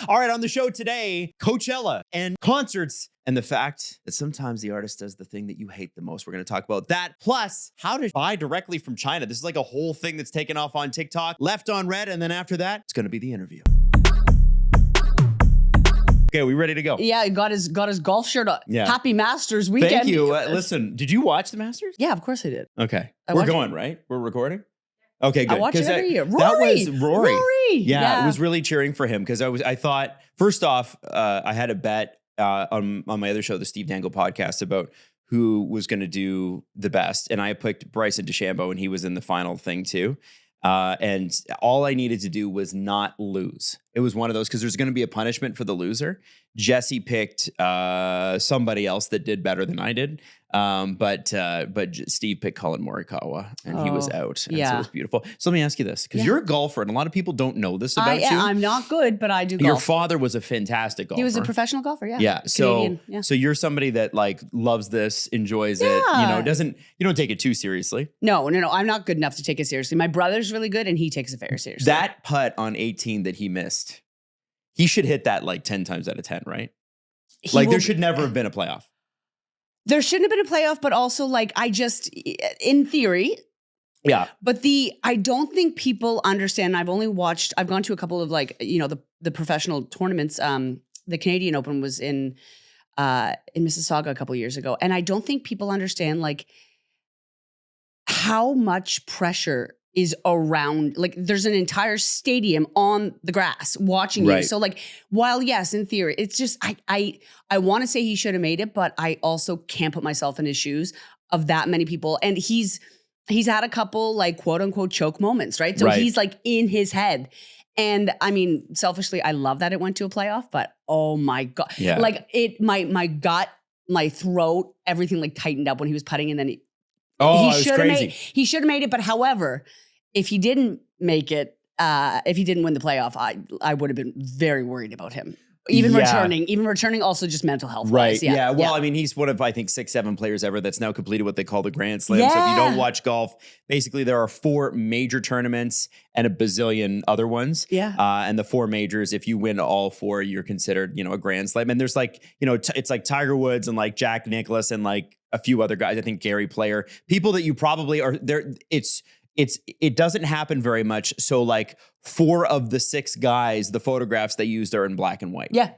All right, on the show today, Coachella and concerts and the fact that sometimes the artist does the thing that you hate the most. We're going to talk about that. Plus, how to buy directly from China. This is like a whole thing that's taken off on TikTok, left on red. And then after that, it's going to be the interview. Okay, we ready to go? Yeah, he got his golf shirt on. Yeah. Happy Masters weekend. Thank you. Listen, did you watch the Masters? Yeah, of course I did. Okay. We're going, right? We're recording? Okay, good. I watch it every year. That was Rory. Yeah, I was really cheering for him because I thought, first off, I had a bet on my other show, the Steve Dangle podcast, about who was going to do the best. And I picked Bryson DeChambeau, and he was in the final thing too. And all I needed to do was not lose. It was one of those, because there's going to be a punishment for the loser. Jesse picked somebody else that did better than I did. But Steve picked Colin Morikawa, and he was out. And so it was beautiful. So let me ask you this, because you're a golfer, and a lot of people don't know this about you. I'm not good, but I do golf. Your father was a fantastic golfer. He was a professional golfer, yeah. Yeah. Canadian, So you're somebody that like loves this, enjoys it, you don't take it too seriously. No. I'm not good enough to take it seriously. My brother's really good, and he takes it very seriously. That putt on 18 that he missed, he should hit that like 10 times out of 10, right? There should never have been a playoff. There shouldn't have been a playoff, but also in theory. Yeah. But I don't think people understand. I've gone to a couple of the professional tournaments. The Canadian Open was in Mississauga a couple of years ago. And I don't think people understand how much pressure is around, there's an entire stadium on the grass watching you. So while yes, in theory, it's just, I want to say he should have made it, but I also can't put myself in his shoes of that many people. And he's had a couple quote unquote choke moments, right? So he's in his head. And I mean, selfishly, I love that it went to a playoff, but oh my God. Yeah. My gut, my throat, everything tightened up when he was putting, and then he should have made it. But however, if he didn't make it, if he didn't win the playoff, I would have been very worried about him. Even returning, also just mental health. Right. Yeah. Well, I mean, he's one of, I think, 6-7 players ever that's now completed what they call the Grand Slam. Yeah. So if you don't watch golf, basically there are 4 major tournaments and a bazillion other ones. Yeah. And the 4 majors, if you win all 4, you're considered, a Grand Slam. And there's it's like Tiger Woods and Jack Nicklaus and a few other guys. I think Gary Player, people that you probably are there. It doesn't happen very much. So 4 of the 6 guys, the photographs they used are in black and white. Yeah.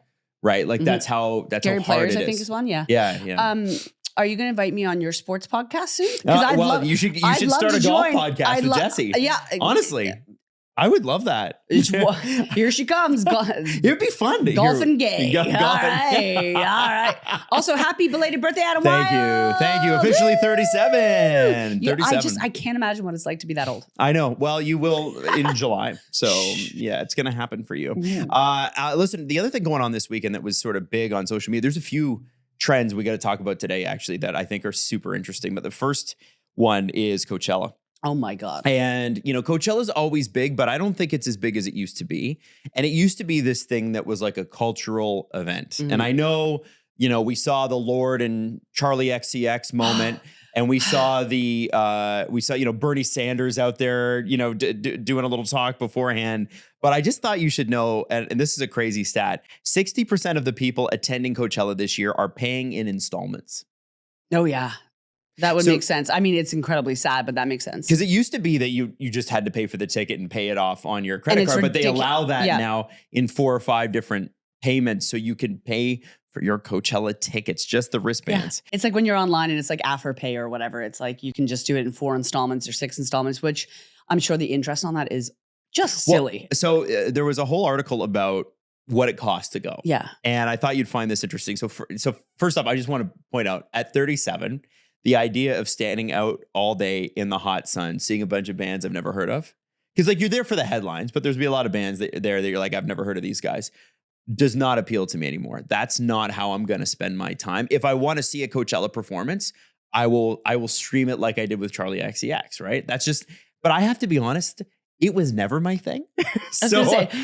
Right. That's how Gary hard Players, it is. I think is one. Yeah. Yeah. Are you going to invite me on your sports podcast soon? You should start a golf podcast with Jesse. Yeah. Honestly. I would love that. Here she comes. It would be fun. Golf and gay. All right. Also, happy belated birthday, Adam Wylde. Thank you. Officially 37. I can't imagine what it's like to be that old. I know. Well, you will in July. So yeah, it's going to happen for you. Listen, the other thing going on this weekend that was sort of big on social media, there's a few trends we got to talk about today, actually, that I think are super interesting. But the first one is Coachella. Oh my God. And, Coachella's always big, but I don't think it's as big as it used to be. And it used to be this thing that was like a cultural event. Mm-hmm. And I know, we saw the Lord and Charlie XCX moment, and we saw Bernie Sanders out there, doing a little talk beforehand. But I just thought you should know, and this is a crazy stat, 60% of the people attending Coachella this year are paying in installments. Oh, yeah. That would make sense. I mean, it's incredibly sad, but that makes sense. Because it used to be that you just had to pay for the ticket and pay it off on your credit card, but they allow that now in 4 or 5 different payments, so you can pay for your Coachella tickets, just the wristbands. Yeah. It's like when you're online and it's like Afterpay or whatever. It's like you can just do it in 4 installments or 6 installments, which I'm sure the interest on that is just silly. So there was a whole article about what it costs to go. Yeah. And I thought you'd find this interesting. So first off, I just want to point out, at 37, the idea of standing out all day in the hot sun, seeing a bunch of bands I've never heard of, because you're there for the headlines, but there's be a lot of bands that you're like, I've never heard of these guys, does not appeal to me anymore. That's not how I'm going to spend my time. If I want to see a Coachella performance, I will stream it like I did with Charlie XCX, right? That's just, but I have to be honest, it was never my thing. I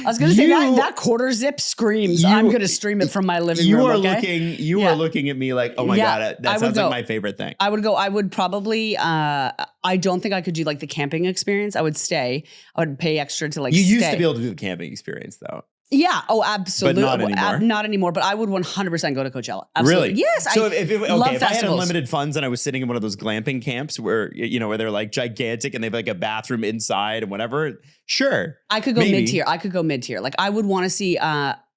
was going to say that quarter zip screams. I'm going to stream it from my living room. You are looking at me like, oh my God, that sounds like my favorite thing. I would probably, I don't think I could do the camping experience. I would stay. I would pay extra to You used to be able to do the camping experience though. Yeah. Oh, absolutely. But not anymore. Not anymore. But I would 100% go to Coachella. Absolutely. Really? Yes. So I love if I had festivals. unlimited funds and I was sitting in one of those glamping camps where where they're like gigantic and they have like a bathroom inside and whatever, sure. I could go maybe. mid-tier. I could go mid-tier. Like I would want to see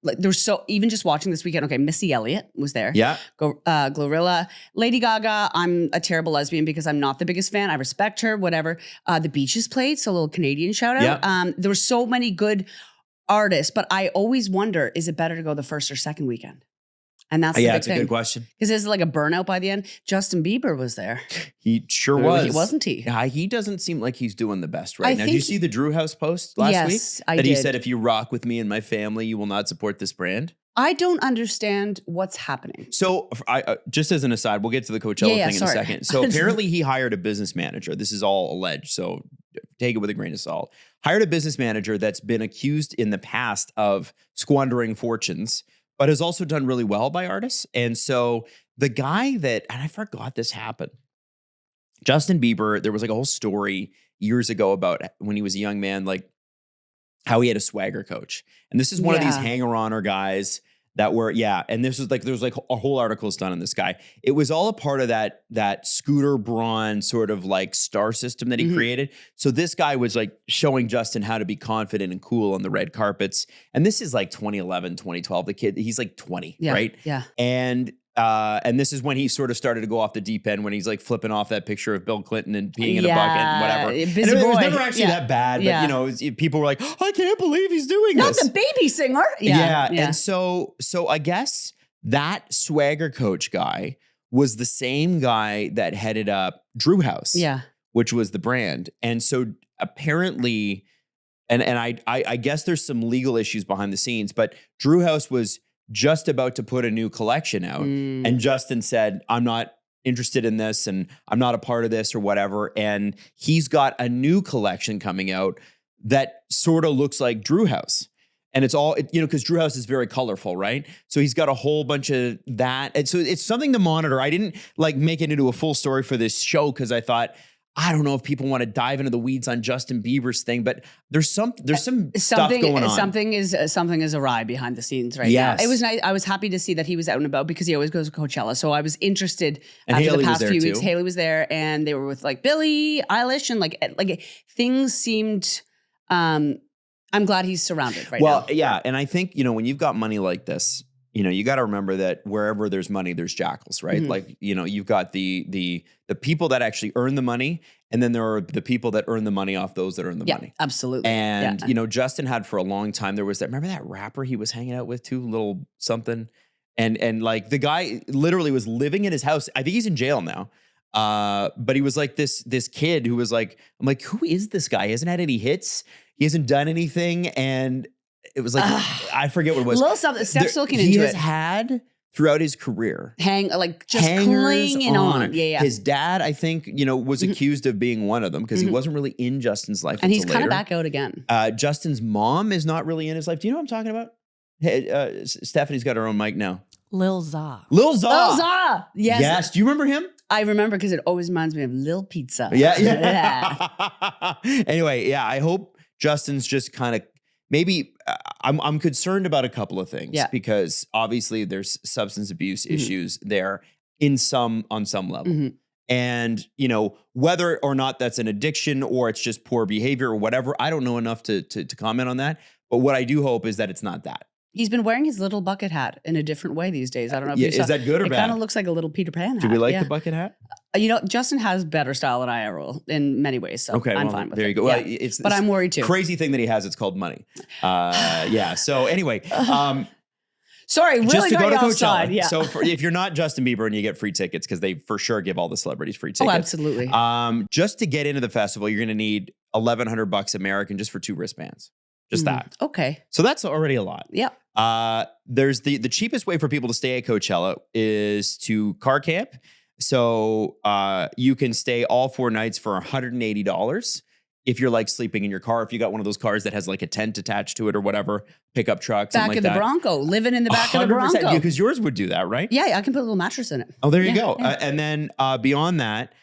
like there's so even just watching this weekend. Okay, Missy Elliott was there. Yeah. Glorilla, Lady Gaga. I'm a terrible lesbian because I'm not the biggest fan. I respect her. Whatever. The Beaches played, so a little Canadian shout out. Yeah. There were so many good artists, but I always wonder: is it better to go the first or second weekend? And that's it's a good question. Because it's like a burnout by the end. Justin Bieber was there. He sure was. Wasn't he? He doesn't seem like he's doing the best right now. Did think you see the Drew House post last week? Yes, I that did. He said, if you rock with me and my family, you will not support this brand. I don't understand what's happening. So just as an aside, we'll get to the Coachella thing in a sorry. second. So apparently he hired a business manager. This is all alleged, so take it with a grain of salt. Hired a business manager that's been accused in the past of squandering fortunes, but has also done really well by artists. And so the guy and I forgot this happened. Justin Bieber, there was like a whole story years ago about when he was a young man, like how he had a swagger coach. And this is one of these hanger-oner guys that were, and this was like, there was like a whole article done on this guy. It was all a part of that Scooter Braun sort of like star system that he created. So this guy was like showing Justin how to be confident and cool on the red carpets. And this is like 2011, 2012. The kid, he's like 20, right? Yeah. And this is when he sort of started to go off the deep end when he's like flipping off that picture of Bill Clinton and peeing in a bucket and whatever. Busy and it boy. was never actually that bad, but people were like, I can't believe he's doing Not this. the baby singer. And so I guess that swagger coach guy was the same guy that headed up Drew House, which was the brand. And so apparently, and I guess there's some legal issues behind the scenes, but Drew House was just about to put a new collection out. And Justin said, I'm not interested in this and I'm not a part of this or whatever. And he's got a new collection coming out that sort of looks like Drew House. And it's all, because Drew House is very colorful, right? So he's got a whole bunch of that. And so it's something to monitor. I didn't like make it into a full story for this show because I thought, I don't know if people want to dive into the weeds on Justin Bieber's thing, but there's some stuff going on. Something is awry behind the scenes right now. It was nice. I was happy to see that he was out and about because he always goes to Coachella. So I was interested after Haley the past few weeks. Too. Haley was there and they were with like Billie Eilish and like things seemed, I'm glad he's surrounded right now. Well, yeah. And I think, when you've got money like this, you got to remember that wherever there's money, there's jackals, right? Like, you've got the people that actually earn the money, and then there are the people that earn the money off those that earn the money. Absolutely. And, Justin had for a long time, there was remember that rapper he was hanging out with too, little something? And like the guy literally was living in his house. I think he's in jail now. But he was like this kid who was like, I'm like, who is this guy? He hasn't had any hits. He hasn't done anything. And it was like, I forget what it was. A little something. Steph's looking into it. He has had throughout his career. Clinging on. Yeah. His dad, I think, was accused of being one of them because he wasn't really in Justin's life. And he's kind of back out again. Justin's mom is not really in his life. Do you know what I'm talking about? Hey, Stephanie's got her own mic now. Lil Za. Lil Za. Lil Za. Yes. Do you remember him? I remember because it always reminds me of Lil Pizza. Yeah. Anyway, I hope Justin's just kind of maybe I'm concerned about a couple of things because obviously there's substance abuse issues there on some level. And, whether or not that's an addiction or it's just poor behavior or whatever, I don't know enough to comment on that. But what I do hope is that it's not that. He's been wearing his little bucket hat in a different way these days. I don't know if you saw. Is that good or bad? It kind of looks like a little Peter Pan hat. Do we like the bucket hat? Justin has better style than I will in many ways. So I'm fine with it. There you go. Yeah. Well, but I'm worried too. Crazy thing that he has, it's called money. So anyway. Sorry, really just to go to offside. Coachella. Yeah. So if you're not Justin Bieber and you get free tickets, because they for sure give all the celebrities free tickets. Oh, absolutely. Just to get into the festival, you're going to need $1,100 American just for 2 wristbands. Just that. Okay. So that's already a lot. Yeah. There's the cheapest way for people to stay at Coachella is to car camp. So you can stay all 4 nights for $180 if you're like sleeping in your car. If you got one of those cars that has like a tent attached to it or whatever, pickup truck, back of the Bronco, living in the back of the Bronco. Because yours would do that, right? Yeah, I can put a little mattress in it. Oh, there you go. Yeah. And then beyond that,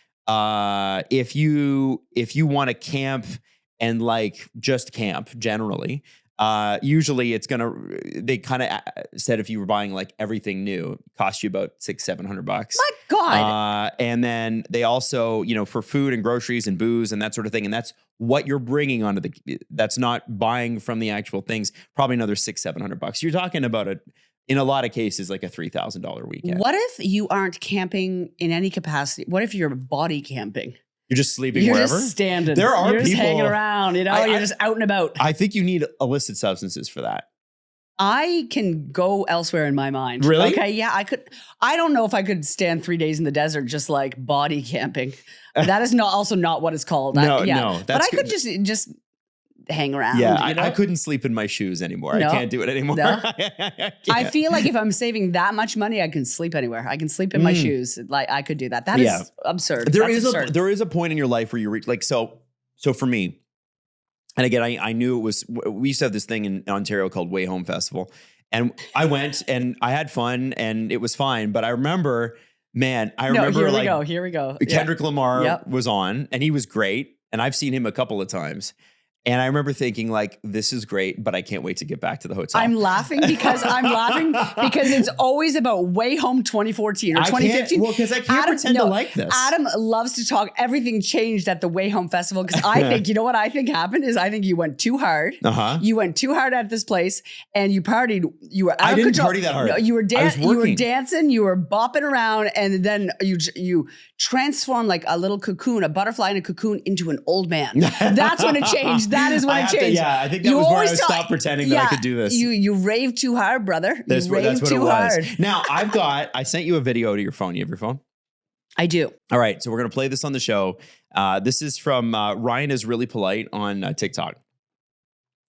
if you want to camp and like just camp generally, Usually it's they kind of said if you were buying like everything new, it cost you about $600-700. My God. And then they also, for food and groceries and booze and that sort of thing. And that's what you're bringing onto that's not buying from the actual things, probably another $600-700. You're talking about in a lot of cases, like a $3,000 weekend. What if you aren't camping in any capacity? What if you're body camping? You're just sleeping you're wherever? Just standing. There are you're people just hanging around, you're just out and about. I think you need illicit substances for that. I can go elsewhere in my mind. Really? Okay, yeah, I could. I don't know if I could stand 3 days in the desert just like body camping. That is also not what it's called. No. But I could just hang around. Yeah, I couldn't sleep in my shoes anymore. No. I can't do it anymore. No. I feel like if I'm saving that much money, I can sleep anywhere. I can sleep in my shoes. Like I could do that. That is absurd. There is a point in your life where you reach so for me, and again, I knew it was. We used to have this thing in Ontario called Way Home Festival, and I went and I had fun and it was fine. But I remember, man, Here we go. Kendrick Lamar was on and he was great, and I've seen him a couple of times. And I remember thinking, like, this is great, but I can't wait to get back to the hotel. I'm laughing because it's always about Way Home 2014 or 2015. Well, because I can't pretend to like this. Adam loves to talk. Everything changed at the Way Home Festival because I think, you know what I think happened is I think you went too hard. You went too hard at this place and you partied. You were out of control. I didn't party that hard. No, you were dancing. You were bopping around, and then you transformed like a little cocoon, a butterfly in a cocoon, into an old man. That's when it changed. That is when it changed. I think that was where I stopped pretending that I could do this. You raved too hard, brother. That's what it was. Now, I sent you a video to your phone. You have your phone? I do. All right. So we're going to play this on the show. This is from Ryan is Really Polite on TikTok.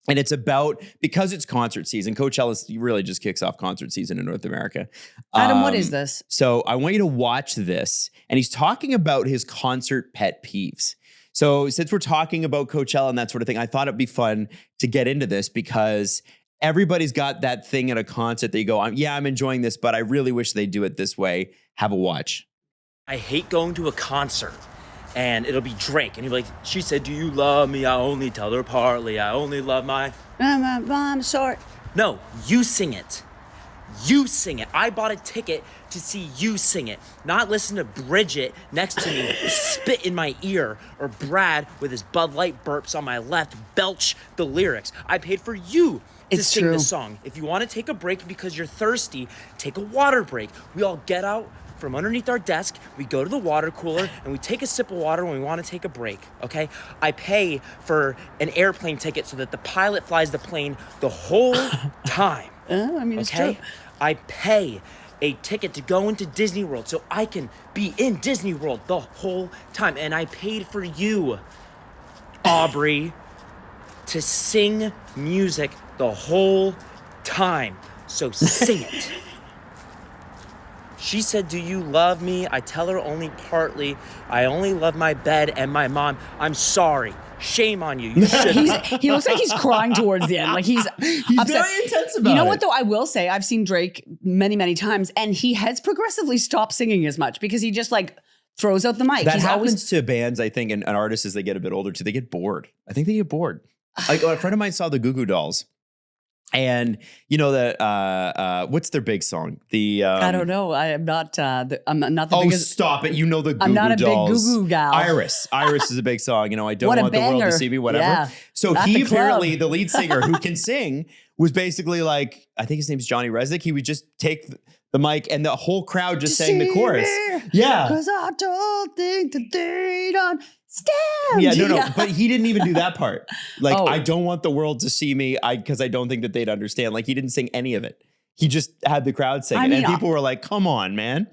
And it's about, because it's concert season, Coachella really just kicks off concert season in North America. Adam, what is this? So I want you to watch this. And he's talking about his concert pet peeves. So since we're talking about Coachella and that sort of thing, I thought it'd be fun to get into this because everybody's got that thing at a concert that you go, I'm enjoying this, but I really wish they do it this way. Have a watch. I hate going to a concert and it'll be Drake and he'll be like, she said, do you love me? I only tell her partly. I only love my... I'm sorry. No, you sing it. You sing it. I bought a ticket to see you sing it, not listen to Bridget next to me spit in my ear or Brad with his Bud Light burps on my left belch the lyrics. I paid for you to sing the song. If you want to take a break because you're thirsty, take a water break. We all get out from underneath our desk, we go to the water cooler, and we take a sip of water when we want to take a break, okay? I pay for an airplane ticket so that the pilot flies the plane the whole time. It's true. I pay a ticket to go into Disney World so I can be in Disney World the whole time. And I paid for you, Aubrey, to sing music the whole time. So sing it. She said, do you love me? I tell her only partly. I only love my bed and my mom. I'm sorry. Shame on you. You should. He looks like he's crying towards the end. Like he's upset. Very intense about it. You know what, though? I will say I've seen Drake many, many times, and he has progressively stopped singing as much because he just like throws out the mic. That happens to bands, I think, and artists as they get a bit older too. They get bored. I think they get bored. Like a friend of mine saw the Goo Goo Dolls. And you know that what's their big song? I don't know. I'm not the biggest. Stop it! You know the Goo Goo Dolls. I'm not a big Goo Goo gal. Iris is a big song. You know, I don't want the world to see me. Whatever. Yeah. So he apparently, the lead singer who can sing, was basically like, I think his name's Johnny Resnick. He would just take the mic and the whole crowd just sang the chorus. Yeah. Because I don't think that they don't. Yeah, no, but he didn't even do that part. Like, I don't want the world to see me because I don't think that they'd understand. Like, he didn't sing any of it. He just had the crowd sing it. And people were like, come on, man.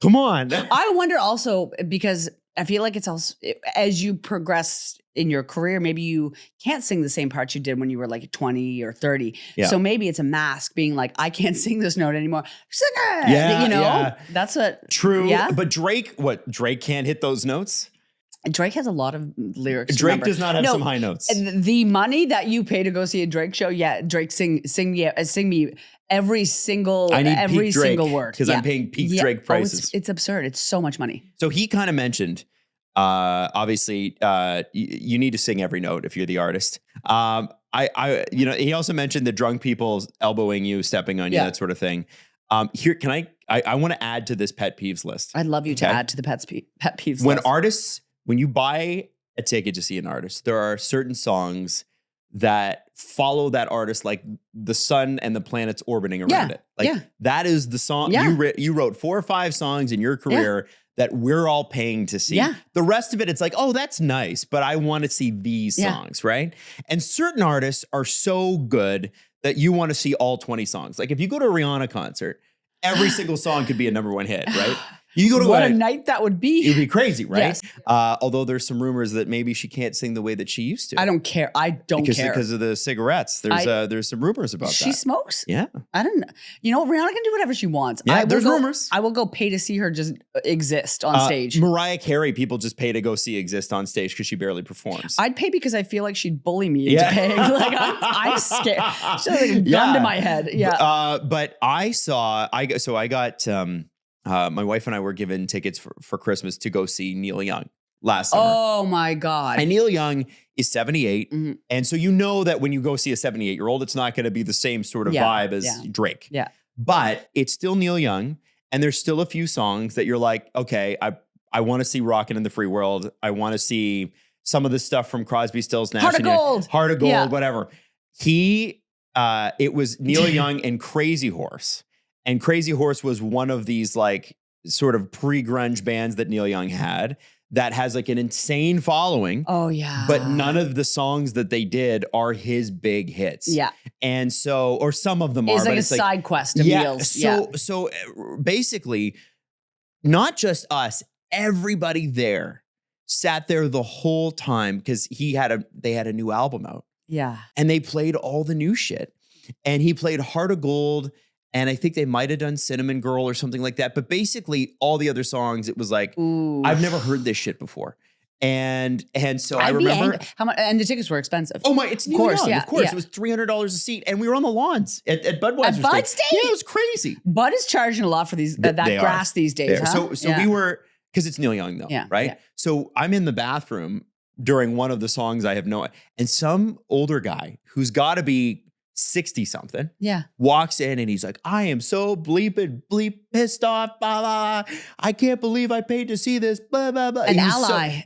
Come on. I wonder also, because I feel like it's also, as you progress in your career, maybe you can't sing the same parts you did when you were like 20 or 30. Yeah. So maybe it's a mask being like, I can't sing this note anymore. Sing it. Yeah, you know, yeah. That's what. True. Yeah. But Drake can't hit those notes? Drake has a lot of lyrics. Drake does not have some high notes. The money that you pay to go see a Drake show, Drake sing me every single single word because I'm paying peak Drake prices. It's absurd. It's so much money. So he kind of mentioned Obviously, you need to sing every note if you're the artist. He also mentioned the drunk people elbowing you, stepping on you, that sort of thing. Here, I want to add to this pet peeves list. I'd love you to add to the pet peeves list. When you buy a ticket to see an artist, there are certain songs that follow that artist like the sun and the planets orbiting around it. That is the song. You wrote 4 or 5 songs in your career that we're all paying to see. The rest of it, it's like, oh, that's nice, but I want to see these songs, right? And certain artists are so good that you want to see all 20 songs. Like if you go to a Rihanna concert, every single song could be a number 1 hit, right? You go to what a night that would be. It would be crazy, right? Yes. Although there's some rumors that maybe she can't sing the way that she used to. I don't care. Because of the cigarettes. There's some rumors about that. She smokes? Yeah. I don't know. You know, Rihanna can do whatever she wants. Yeah, there's rumors. I will go pay to see her just exist on stage. Mariah Carey, people just pay to go see exist on stage because she barely performs. I'd pay because I feel like she'd bully me into paying. Like I'm scared. She's like a gun to my head. Yeah. But I got my wife and I were given tickets for Christmas to go see Neil Young last summer. Oh my God. And Neil Young is 78. Mm-hmm. And so you know that when you go see a 78-year-old, it's not going to be the same sort of vibe as Drake. Yeah. But it's still Neil Young. And there's still a few songs that you're like, okay, I want to see Rockin' in the Free World. I want to see some of the stuff from Crosby, Stills, Nash. Heart of Gold, whatever. It was Neil Young and Crazy Horse. And Crazy Horse was one of these like sort of pre-grunge bands that Neil Young had that has like an insane following. Oh yeah. But none of the songs that they did are his big hits. Yeah. And so, or some of them are. It's like a side quest of Neil's. So basically, not just us, everybody there sat there the whole time because they had a new album out. Yeah. And they played all the new shit. And he played Heart of Gold. And I think they might have done Cinnamon Girl or something like that. But basically, all the other songs, it was like, ooh, I've never heard this shit before. And so I remember how much, and the tickets were expensive. Oh my, it's Neil Young, of course. It was $300 a seat, and we were on the lawns at Budweiser. At Bud State? Yeah, it was crazy. Bud is charging a lot for these that grass these days. Huh? So we were, because it's Neil Young though, right? Yeah. So I'm in the bathroom during one of the songs and some older guy who's got to be 60 something walks in and he's like, I am so bleep pissed off, blah, blah, blah. I can't believe I paid to see this, blah, blah, blah. An ally.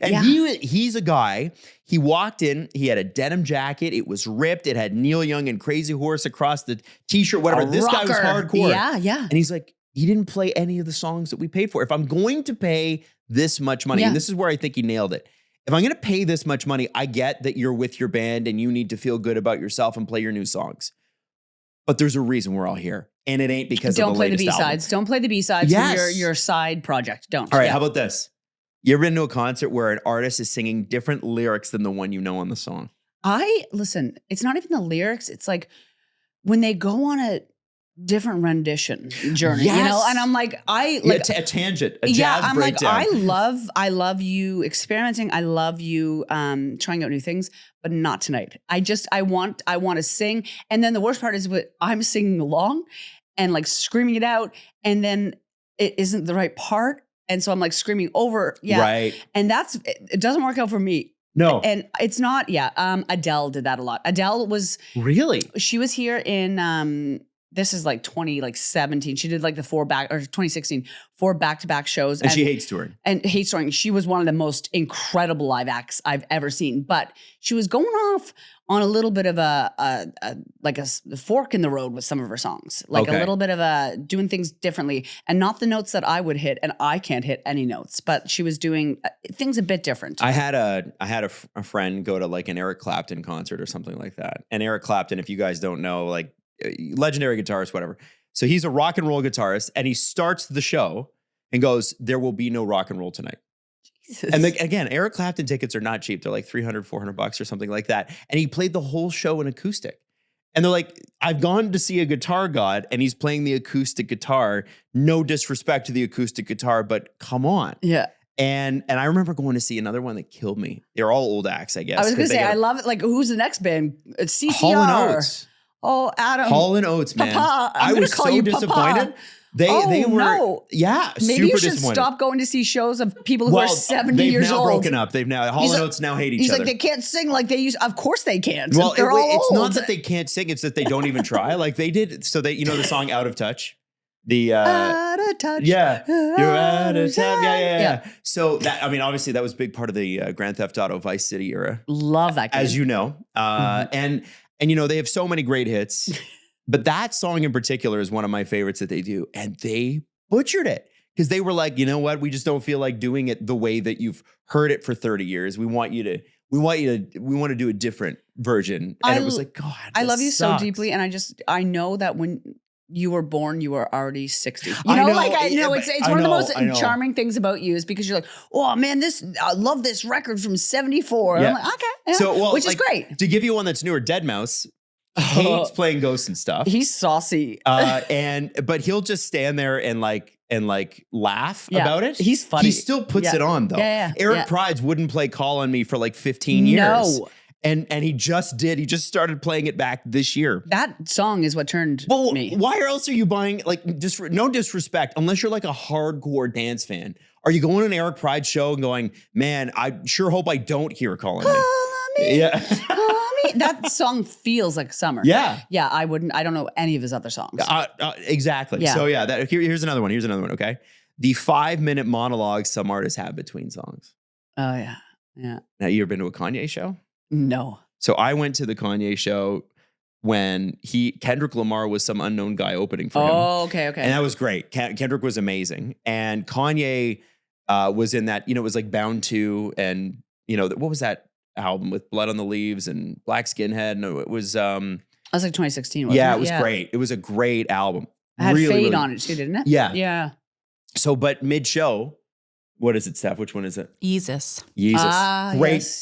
He's a guy, he walked in, he had a denim jacket, it was ripped, it had Neil Young and Crazy Horse across the t-shirt, whatever. This guy was hardcore. Yeah. And he's like, he didn't play any of the songs that we paid for. If I'm going to pay this much money, and this is where I think he nailed it. If I'm going to pay this much money, I get that you're with your band and you need to feel good about yourself and play your new songs. But there's a reason we're all here. And it ain't because of the latest album. Don't play the B-sides for your side project. Don't. All right, how about this? You ever been to a concert where an artist is singing different lyrics than the one you know on the song? Listen, it's not even the lyrics. It's like when they go on a different rendition journey, you know? And I'm like, a tangent, a jazz breakdown. Like, I love you experimenting. I love you trying out new things, but not tonight. I want to sing. And then the worst part is I'm singing along and like screaming it out. And then it isn't the right part. And so I'm like screaming over. Yeah. Right. And it doesn't work out for me. No. And it's not, Adele did that a lot. Adele was. Really? She was here in, this is like 2017. She did like 2016, 4 back-to-back shows. And she hates touring. She was one of the most incredible live acts I've ever seen. But she was going off on a little bit of a fork in the road with some of her songs. Like a little bit of doing things differently. And not the notes that I would hit. And I can't hit any notes. But she was doing things a bit different. I had a friend go to like an Eric Clapton concert or something like that. And Eric Clapton, if you guys don't know, like, legendary guitarist, whatever. So he's a rock and roll guitarist, and he starts the show and goes, there will be no rock and roll tonight. Jesus. And again, Eric Clapton tickets are not cheap. They're like $300, $400 or something like that. And he played the whole show in acoustic. And they're like, I've gone to see a guitar god and he's playing the acoustic guitar. No disrespect to the acoustic guitar, but come on. Yeah. And I remember going to see another one that killed me. They're all old acts, I guess. I was going to say, I love it. Like, who's the next band? It's CCR. Hall & Oates. Oh, Adam. Hall & Oates, man. Papa, I was so disappointed. They were no. yeah, Maybe super you should disappointed. stop going to see shows of people who are 70 they've years now old. broken up. They've now Hall & Oates now hate each He's other. like, they can't sing like they used. Of course they can't. Well, They're all it's old. not that they can't sing; it's that they don't even try. Like they did. So they, the song "Out of Touch." The out of touch. yeah, you're out of time. touch. Yeah. So that, I mean, obviously that was a big part of the Grand Theft Auto Vice City era, Love that game. as you know. And they have so many great hits, but that song in particular is one of my favorites that they do, and they butchered it because they were like, you know what, we just don't feel like doing it the way that you've heard it for 30 years. We want to do a different version. And it was like, God, I love you sucks. so deeply, and I know that when you were born, you were already 60. It's I one of the most I know. charming things about you is because you're like, oh man, I love this record from 74. Yeah. I'm like, okay. Yeah. So, which is great. To give you one that's newer, Deadmau5 hates playing Ghosts and stuff. He's saucy. But he'll just stand there and laugh about it. He's funny. He still puts it on though. Yeah. Eric Prides wouldn't play Call on Me for like 15 years. No. And he just did. He just started playing it back this year. That song is what turned me. Why else are you buying, no disrespect, unless you're like a hardcore dance fan, are you going to an Eric Pride show and going, man, I sure hope I don't hear Call on Me? Call on me. Yeah. Call on me. That song feels like summer. Yeah. Yeah, I don't know any of his other songs. Exactly. Yeah. So yeah, here's another one. Okay. The 5-minute monologues some artists have between songs. Oh yeah. Yeah. Now, you ever been to a Kanye show? No. So I went to the Kanye show when Kendrick Lamar was some unknown guy opening for him. Oh, okay. And that was great. Kendrick was amazing. And Kanye was in that, it was like Bound 2 and, what was that album with Blood on the Leaves and Black Skinhead? No, it was... that was like 2016, wasn't it? Yeah, it was great. It was a great album. It had really, Fade really, on it too, didn't it? Yeah. Yeah. So, but mid-show... What is it, Steph? Which one is it? Yeezus.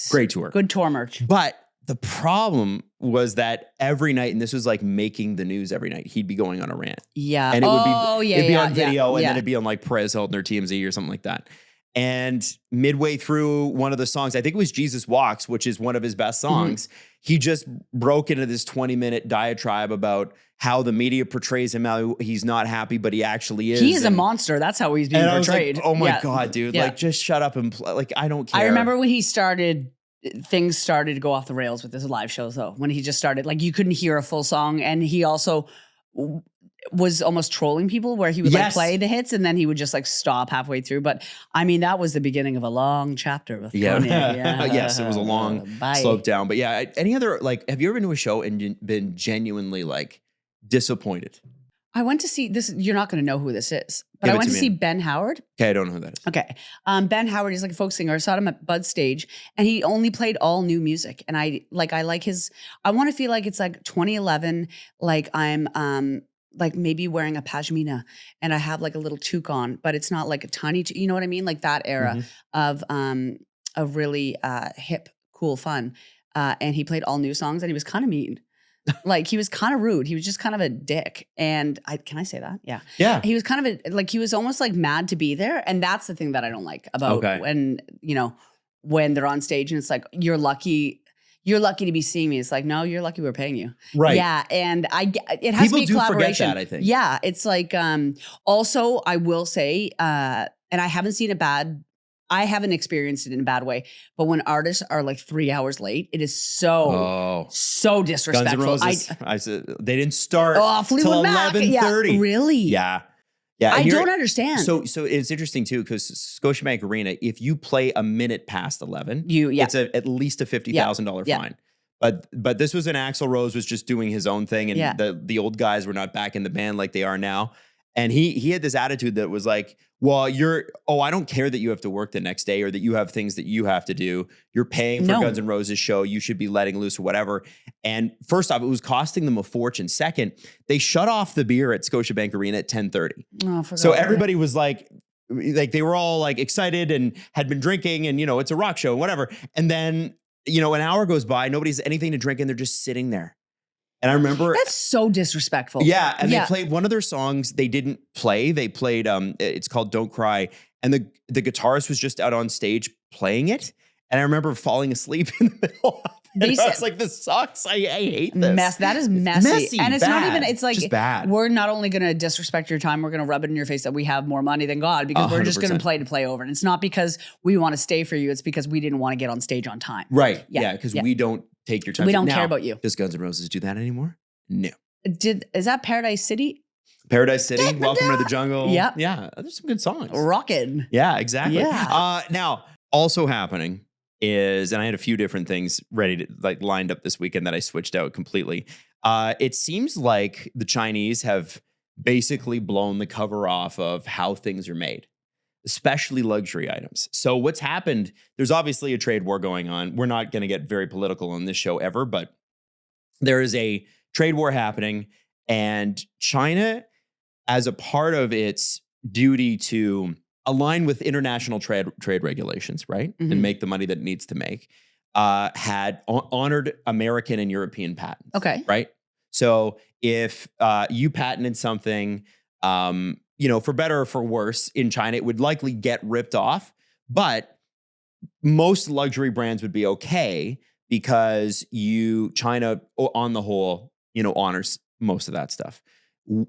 Great tour. Good tour merch. But the problem was that every night, and this was like making the news every night, he'd be going on a rant. Yeah. And it would be, it'd be on video, and yeah. then it'd be on like Perez Hilton or TMZ or something like that. And midway through one of the songs, I think it was Jesus Walks, which is one of his best songs, he just broke into this 20-minute diatribe about how the media portrays him, how he's not happy, but he actually is. He is a monster. That's how he's being portrayed. Like, oh my God, dude. Yeah. Like, just shut up and play. Like, I don't care. I remember when things started to go off the rails with his live shows, though. When he just started, like, you couldn't hear a full song. And he also was almost trolling people where he would like play the hits and then he would just like stop halfway through. But I mean, that was the beginning of a long chapter with Kanye. Yeah. Yes, it was a long slope down. But yeah, any other, like, have you ever been to a show and been genuinely like disappointed? I went to see this. You're not going to know who this is, but I went to see Ben Howard. Okay, I don't know who that is. Okay. Ben Howard is like a folk singer. I saw him at Bud Stage and he only played all new music. And I like his, I want to feel like it's like 2011, like I'm like maybe wearing a pashmina and I have like a little toque on, but it's not like a tiny, you know what I mean? Like that era of really hip, cool fun. And he played all new songs and he was kind of mean. Like he was kind of rude. He was just kind of a dick. And can I say that? Yeah. Yeah. He was kind of he was almost like mad to be there. And that's the thing that I don't like about when they're on stage and it's like, you're lucky to be seeing me. It's like, no, you're lucky we're paying you. Right. Yeah. And it has to be a collaboration. People do forget that, I think. Yeah. It's like, also I will say, and I haven't experienced it in a bad way, but when artists are like 3 hours late, it is so disrespectful. Guns N' Roses, I said they didn't start till 11:30. Yeah, really? Yeah. I don't understand. So it's interesting too because Scotiabank Arena, if you play a minute past 11, it's at least a $50,000 fine. But this was an Axl Rose was just doing his own thing, and the old guys were not back in the band like they are now. And he had this attitude that was like, well, I don't care that you have to work the next day or that you have things that you have to do. You're paying for Guns N' Roses show. You should be letting loose or whatever. And first off, it was costing them a fortune. Second, they shut off the beer at Scotiabank Arena at 10:30. Oh, so everybody was like they were all like excited and had been drinking and, it's a rock show, whatever. And then, an hour goes by, nobody's anything to drink and they're just sitting there. And I remember that's so disrespectful. Yeah. And they played one of their songs they didn't play. They played, it's called Don't Cry. And the guitarist was just out on stage playing it. And I remember falling asleep in the middle of And I was like, this sucks. I hate this. Mess. That is messy. And it's not bad. even, it's like, just bad. We're not only going to disrespect your time, we're going to rub it in your face that we have more money than God because we're just going to play over. And it's not because we want to stay for you. It's because we didn't want to get on stage on time. Right. Yeah. Because we don't take your time. We don't care about you. Does Guns N' Roses do that anymore? No. Is that Paradise City? Paradise City, Welcome to the Jungle. Yep. Yeah. There's some good songs. Rockin'. Yeah, exactly. Yeah. Now, also happening is, and I had a few different things ready to lined up this weekend that I switched out completely. It seems like the Chinese have basically blown the cover off of how things are made, especially luxury items. So what's happened, there's obviously a trade war going on. We're not going to get very political on this show ever, but there is a trade war happening, and China, as a part of its duty to align with international trade regulations, right? Mm-hmm. And make the money that it needs to make, had honored American and European patents. Okay. Right? So if you patented something, for better or for worse in China, it would likely get ripped off. But most luxury brands would be okay because China, on the whole, honors most of that stuff.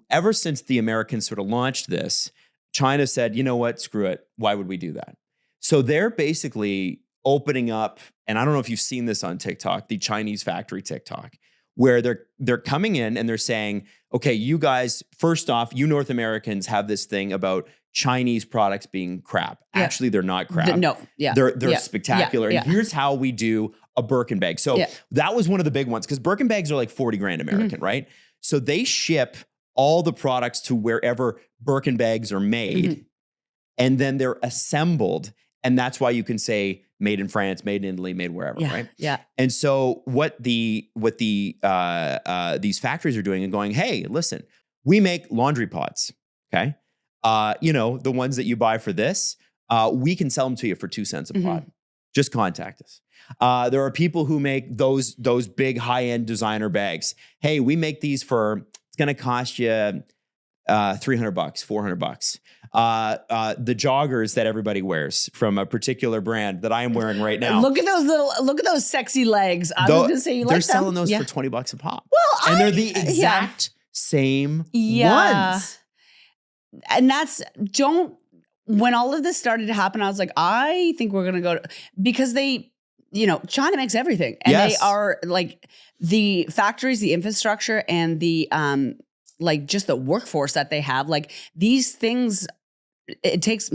Ever since the Americans sort of launched this, China said, you know what, screw it. Why would we do that? So they're basically opening up, and I don't know if you've seen this on TikTok, the Chinese factory TikTok, where they're coming in and they're saying, okay, you guys, first off, you North Americans have this thing about Chinese products being crap. Yeah. Actually, they're not crap. They're spectacular. And here's how we do a Birkin bag. So that was one of the big ones, because Birkin bags are like 40 grand American, right? So they ship all the products to wherever Birkin bags are made, and then they're assembled. And that's why you can say made in France, made in Italy, made wherever, right? Yeah. And so what these factories are doing and going, hey, listen, we make laundry pods, okay? The ones that you buy for this, we can sell them to you for 2 cents a pod. Just contact us. There are people who make those big high-end designer bags. Hey, we make these it's going to cost you $300, $400. The joggers that everybody wears from a particular brand that I am wearing right now. Look at those sexy legs. I was going to say you like them. They're selling those for $20 a pop. Well, and they're the exact same ones. And when all of this started to happen, I was like, I think we're going to go because China makes everything. And they are like the factories, the infrastructure, and the just the workforce that they have. Like these things, it takes.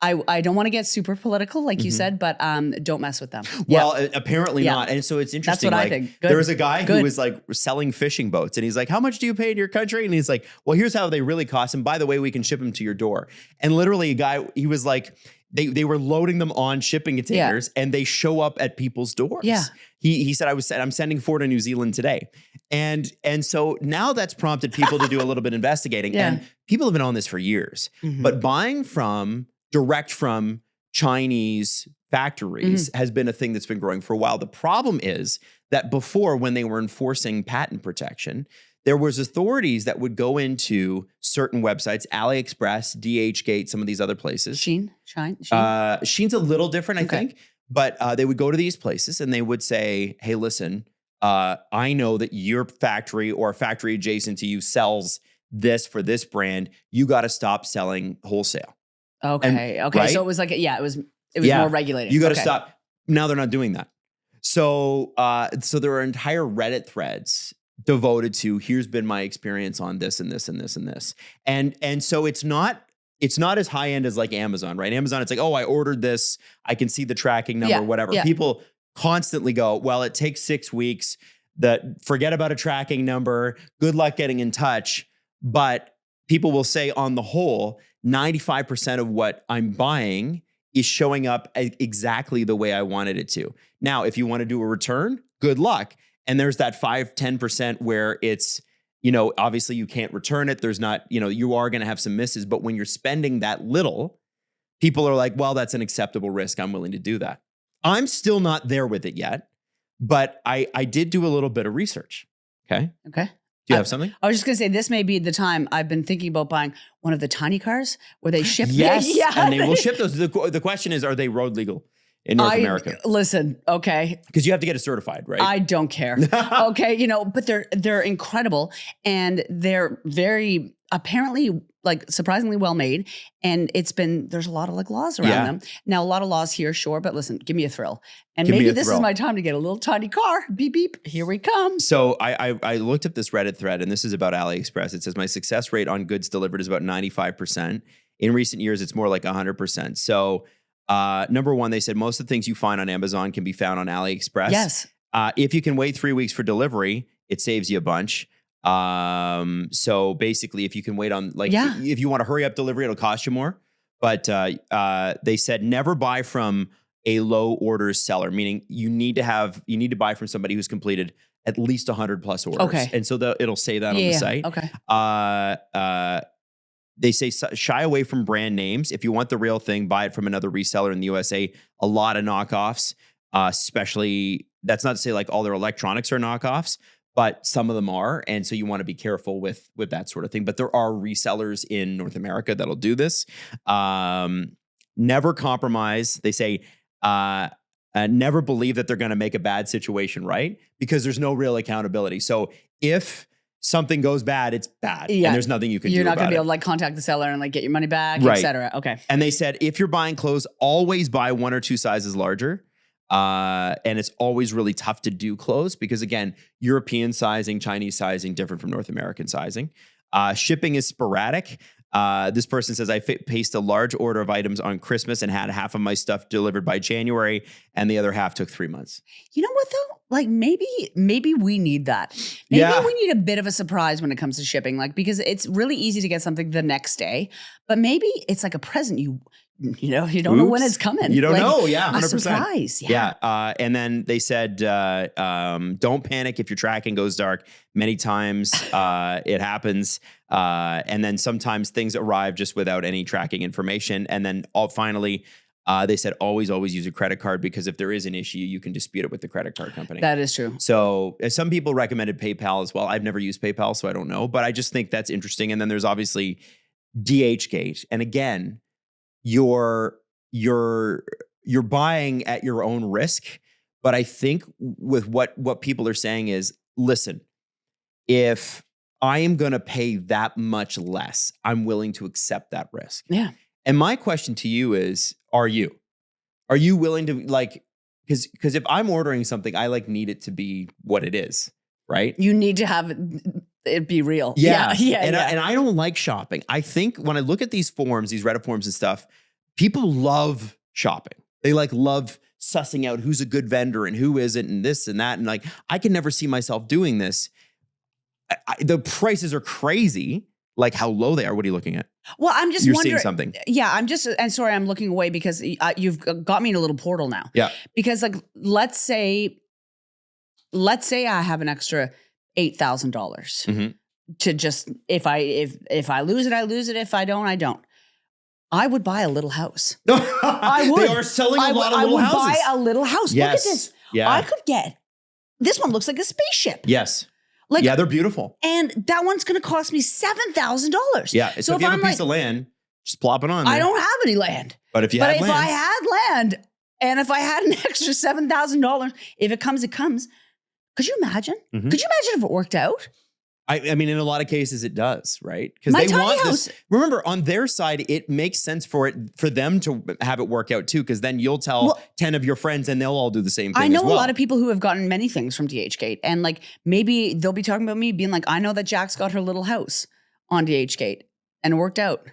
I don't want to get super political, like you said, but don't mess with them. Well, apparently not. And so it's interesting. That's what I think. Good. There was a guy who was like selling fishing boats, and he's like, how much do you pay in your country? And he's like, well, here's how they really cost. And by the way, we can ship them to your door. And literally a guy, he was like, they were loading them on shipping containers and they show up at people's doors. Yeah. He said, I'm sending 4 to New Zealand today. And so now that's prompted people to do a little bit of investigating. And people have been on this for years, but buying direct from Chinese factories has been a thing that's been growing for a while. The problem is that before, when they were enforcing patent protection, there was authorities that would go into certain websites, AliExpress, DHgate, some of these other places. Sheen. Sheen's a little different, I think. But they would go to these places and they would say, hey, listen, I know that your factory or a factory adjacent to you sells this for this brand. You got to stop selling wholesale. Okay. Right? So it was like, it was more regulated. You got to stop. Now they're not doing that. So there are entire Reddit threads devoted to here's been my experience on this and this and this and this. And so it's not as high end as like Amazon, right? Amazon, it's like, oh, I ordered this. I can see the tracking number, whatever. Yeah. People constantly go, well, it takes 6 weeks. Forget about a tracking number. Good luck getting in touch. But people will say on the whole, 95% of what I'm buying is showing up exactly the way I wanted it to. Now, if you want to do a return, good luck. And there's that 5-10% where it's, obviously you can't return it. There's not, you are going to have some misses. But when you're spending that little, people are like, well, that's an acceptable risk. I'm willing to do that. I'm still not there with it yet, but I did do a little bit of research. Okay. Do you have something? I was just going to say, this may be the time I've been thinking about buying one of the tiny cars where they ship. Yes. And they will ship those. The question is, are they road legal in North America. Listen, okay. Because you have to get it certified, right? I don't care. Okay, but they're incredible, and they're very apparently like surprisingly well made. And there's a lot of like laws around them. Now, a lot of laws here, sure, but listen, give me a thrill. And maybe this is my time to get a little tiny car. Beep, beep. Here we come. So I looked up this Reddit thread, and this is about AliExpress. It says my success rate on goods delivered is about 95%. In recent years, it's more like 100%. So number one, they said most of the things you find on Amazon can be found on AliExpress. Yes. If you can wait 3 weeks for delivery, it saves you a bunch. So basically, if you can wait on if you want to hurry up delivery, it'll cost you more. But they said never buy from a low orders seller, meaning you need to buy from somebody who's completed at least 100 plus orders. Okay. And so it'll say that on the site. Okay. They say shy away from brand names. If you want the real thing, buy it from another reseller in the USA. A lot of knockoffs, especially, that's not to say like all their electronics are knockoffs, but some of them are. And so you want to be careful with that sort of thing. But there are resellers in North America that'll do this. Never compromise. They say, never believe that they're going to make a bad situation right, because there's no real accountability. So if something goes bad, it's bad. And there's nothing you can do about it. You're not going to be able to like contact the seller and like get your money back, et cetera. Okay. And they said, if you're buying clothes, always buy 1 or 2 sizes larger. And it's always really tough to do clothes because, again, European sizing, Chinese sizing, different from North American sizing. Shipping is sporadic. This person says, I placed a large order of items on Christmas and had half of my stuff delivered by January, and the other half took 3 months. You know what, though? Like maybe we need that. Maybe we need a bit of a surprise when it comes to shipping, like, because it's really easy to get something the next day, but maybe it's like a present you don't know when it's coming. You don't know. 100%. A surprise. And then they said, don't panic if your tracking goes dark. Many times it happens. And then sometimes things arrive just without any tracking information. And then finally, they said, always use a credit card, because if there is an issue, you can dispute it with the credit card company. That is true. So some people recommended PayPal as well. I've never used PayPal, so I don't know. But I just think that's interesting. And then there's obviously DHgate. And again, you're buying at your own risk. But I think with what people are saying is, listen, if I am going to pay that much less, I'm willing to accept that risk. Yeah. And my question to you is, are you willing to, like, because if I'm ordering something, I need it to be what it is, right? You need to have it be real. Yeah. And I don't like shopping. I think when I look at these forums, these Reddit forums and stuff, people love shopping. They love sussing out who's a good vendor and who isn't and this and that. And I can never see myself doing this. The prices are crazy, like how low they are. What are you looking at? Well, I'm just You're wondering. seeing something. Yeah, and sorry, I'm looking away because you've got me in a little portal now. Yeah. Because let's say I have an extra $8,000 to just, if I lose it, I lose it. If I don't, I don't. I would buy a little house. I would. They are selling a lot of little houses. I would buy a little house. Yes. Look at this. Yeah. I could get, this one looks like a spaceship. Yes. They're beautiful. And that one's going to cost me $7,000. Yeah. So if you have a piece of land, just plop it on there. I don't have any land. But if I had land, and if I had an extra $7,000, if it comes, it comes. Could you imagine? Mm-hmm. Could you imagine if it worked out? I mean, in a lot of cases it does, right? Because My they tiny want house. this. Remember, on their side, it makes sense for them to have it work out too, because then you'll tell 10 of your friends and they'll all do the same thing. I know as well. a lot of people who have gotten many things from DHgate, and maybe they'll be talking about me being like, I know that Jack's got her little house on DHgate and it worked out.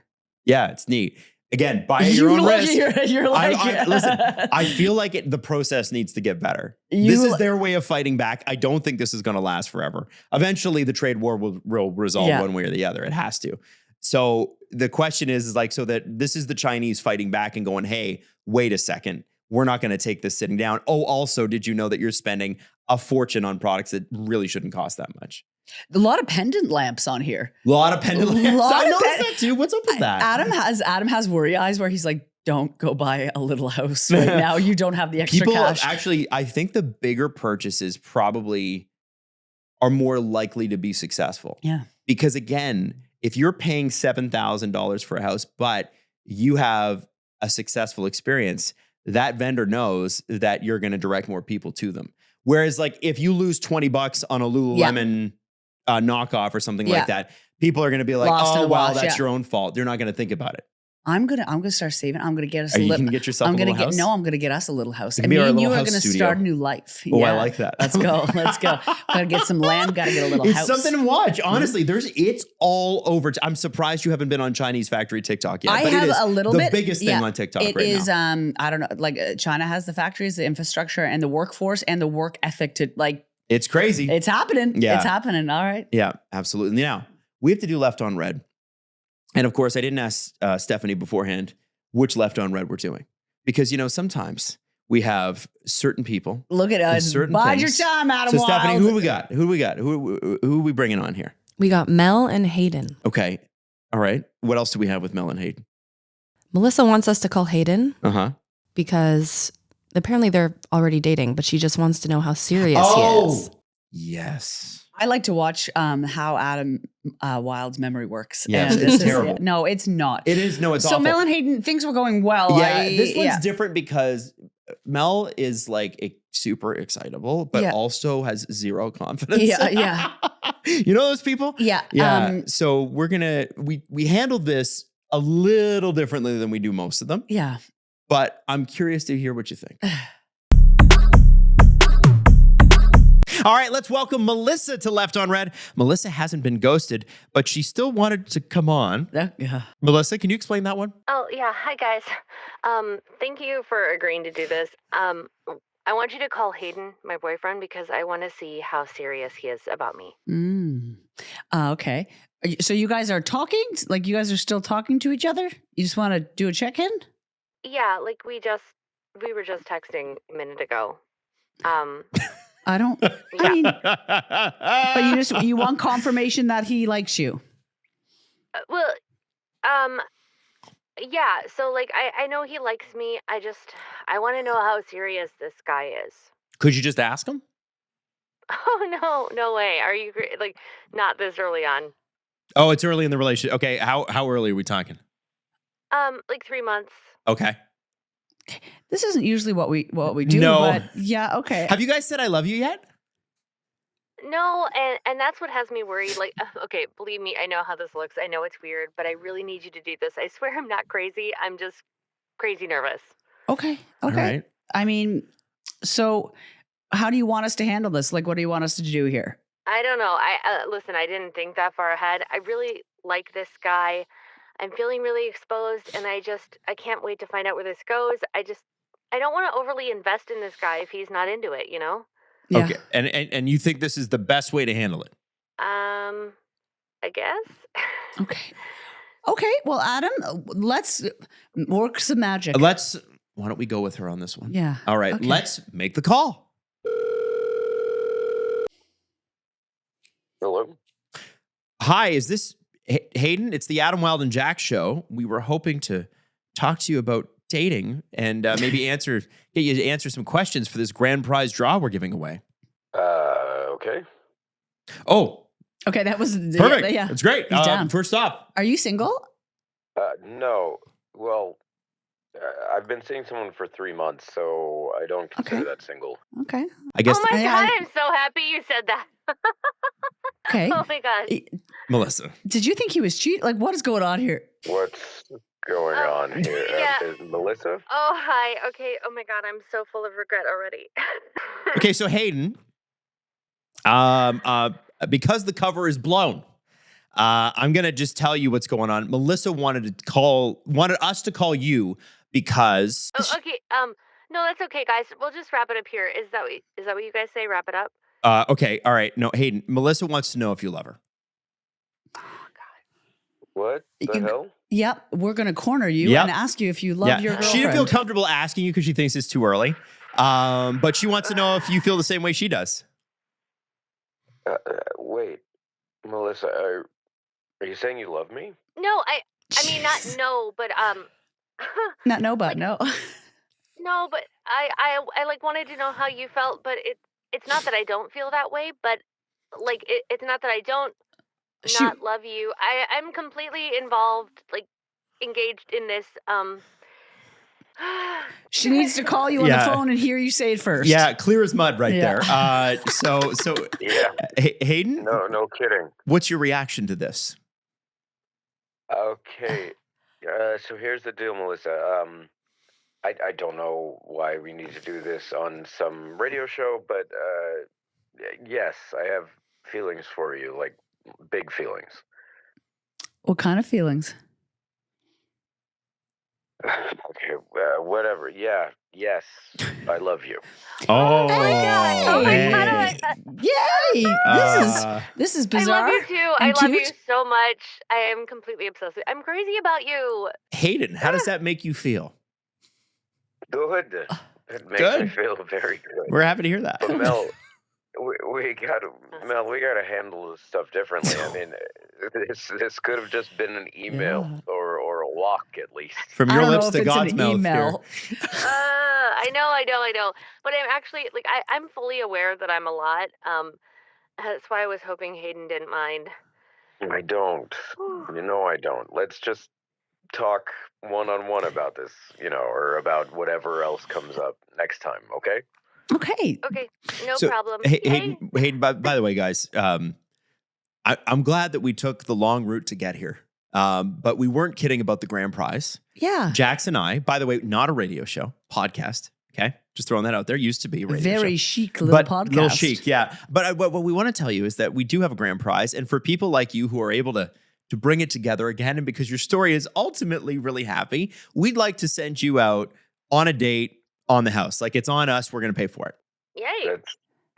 Yeah, it's neat. Again, buy at your own risk. You're like, listen, I feel like the process needs to get better. This is their way of fighting back. I don't think this is going to last forever. Eventually, the trade war will resolve one way or the other. It has to. So the question is so that this is the Chinese fighting back and going, hey, wait a second. We're not going to take this sitting down. Oh, also, did you know that you're spending a fortune on products that really shouldn't cost that much? A lot of pendant lamps on here. A lot of pendant lamps. I noticed that too. What's up with that? Adam has worry eyes where he's like, don't go buy a little house right now. You don't have the extra cash. Actually, I think the bigger purchases probably are more likely to be successful. Yeah. Because again, if you're paying $7,000 for a house, but you have a successful experience, that vendor knows that you're going to direct more people to them. Whereas like if you lose $20 on a Lululemon knockoff or something like that, people are going to be like, Lost in oh, the well, wash, that's your own fault. They're not going to think about it. I'm gonna start saving. I'm gonna get us. You can get yourself a little house? No, I'm gonna get us a little house. It can And be me our and you little are house gonna studio. start a new life. Oh, I like that. Let's go. Gotta get some land. Gotta get a little It's house. something to watch. Honestly, it's all over. I'm surprised you haven't been on Chinese Factory TikTok yet. I but have it is a little the bit. biggest thing on TikTok It right is. now. I don't know. Like China has the factories, the infrastructure, and the workforce, and the work ethic to like. It's crazy. It's happening. Yeah. It's happening. All right. Yeah, absolutely. Now, we have to do left on red. And of course, I didn't ask Stephanie beforehand which left on red we're doing. Because, sometimes we have certain people. Look at us. Bide your time, Adam So, Wylde. Stephanie, who we got? Who are we bringing on here? We got Mel and Hayden. Okay. All right. What else do we have with Mel and Hayden? Melissa wants us to call Hayden Uh-huh. because apparently they're already dating, but she just wants to know how serious he is. Yes. I like to watch how Adam Wylde's memory works. Yes, And it's this is- terrible. No, it's not. It is. No, it's so awful. Mel and Hayden, things were going well. Yeah, this one's different because Mel is like super excitable, but also has zero confidence. Yeah. You know those people? Yeah. Yeah. So we handled this a little differently than we do most of them. Yeah. But I'm curious to hear what you think. All right, let's welcome Melissa to Left on Red. Melissa hasn't been ghosted, but she still wanted to come on. Melissa, can you explain that one? Oh, yeah. Hi, guys. Thank you for agreeing to do this. I want you to call Hayden, my boyfriend, because I want to see how serious he is about me. Okay. So you guys are talking? Like you guys are still talking to each other? You just want to do a check-in? Yeah, like we were just texting a minute ago. I don't, I mean, but you want confirmation that he likes you. Well, yeah. So like, I know he likes me. I want to know how serious this guy is. Could you just ask him? Oh, no way. Are you like not this early on? Oh, it's early in the relationship. Okay. How early are we talking? Like 3 months. Okay. This isn't usually what we do, No. but yeah, okay. Have you guys said I love you yet? No, and that's what has me worried. Like, okay, believe me, I know how this looks. I know it's weird, but I really need you to do this. I swear I'm not crazy. I'm just crazy nervous. Okay. All right. I mean, so how do you want us to handle this? Like, what do you want us to do here? I don't know. Listen, I didn't think that far ahead. I really like this guy. I'm feeling really exposed, and I can't wait to find out where this goes. I don't want to overly invest in this guy if he's not into it, Yeah. Okay. And you think this is the best way to handle it? I guess. Okay. Well, Adam, let's work some magic. Why don't we go with her on this one? Yeah. All right. Okay. Let's make the call. Hello? Hi, is this Hayden? It's the Adam Wylde and Jack show. We were hoping to talk to you about dating and maybe get you to answer some questions for this grand prize draw we're giving away. Okay. Oh, Okay, that was perfect. Yeah. That's great. He's down. First off, Are you single? No. Well, I've been seeing someone for 3 months, so I don't consider that single. Okay. I guess Oh my Yeah, God, I'm so happy you said that. Okay. Oh my God. Melissa. Did you think he was cheating? Like, what is going on here? What's going on here? yeah. Is Melissa? Oh, hi. Okay. Oh my God, I'm so full of regret already. Okay, so Hayden, because the cover is blown, I'm gonna just tell you what's going on. Melissa wanted us to call you because Oh, okay. No, that's okay, guys. We'll just wrap it up here. Is that what you guys say? Wrap it up? okay, all right. No, Hayden, Melissa wants to know if you love her. What the You- hell? Yep. We're going to corner you Yep. and ask you if you love your girlfriend. She didn't feel comfortable asking you because she thinks it's too early. But she wants to know if you feel the same way she does. Wait, Melissa, are you saying you love me? No, I mean not no, but Not no, but no. no, but I like wanted to know how you felt, but it's not that I don't feel that way, but like it's not that I don't not love you. I'm completely involved, like engaged in this She needs to call you on the phone and hear you say it first. Yeah, clear as mud right there. So Yeah. Hayden, No kidding. what's your reaction to this? Okay. So here's the deal, Melissa. I don't know why we need to do this on some radio show, but yes, I have feelings for you, like big feelings. What kind of feelings? Okay, whatever. Yeah, yes, I love you. Oh, my God. Oh my God. Yay! This is bizarre. I love you too. I love you so much. I am completely obsessed. I'm crazy about you. Hayden, how does that make you feel? Good. It makes me feel very good. We're happy to hear that. But Mel, we gotta handle this stuff differently. I mean, this could have just been an email or a walk at least. From your lips to God's mouth. Email. I know. But I'm actually like I'm fully aware that I'm a lot. That's why I was hoping Hayden didn't mind. I don't. You know I don't. Let's just talk one-on-one about this, or about whatever else comes up next time, okay? Okay. Okay, no So, problem. Hayden, by the way, guys, I'm glad that we took the long route to get here. But we weren't kidding about the grand prize. Yeah. Jax and I, by the way, not a radio show, podcast. Okay. Just throwing that out there. Used to be a radio show. Very chic little podcast. Little chic, yeah. But what we want to tell you is that we do have a grand prize. And for people like you who are able to bring it together again, and because your story is ultimately really happy, we'd like to send you out on a date on the house. Like it's on us. We're going to pay for it. Yay.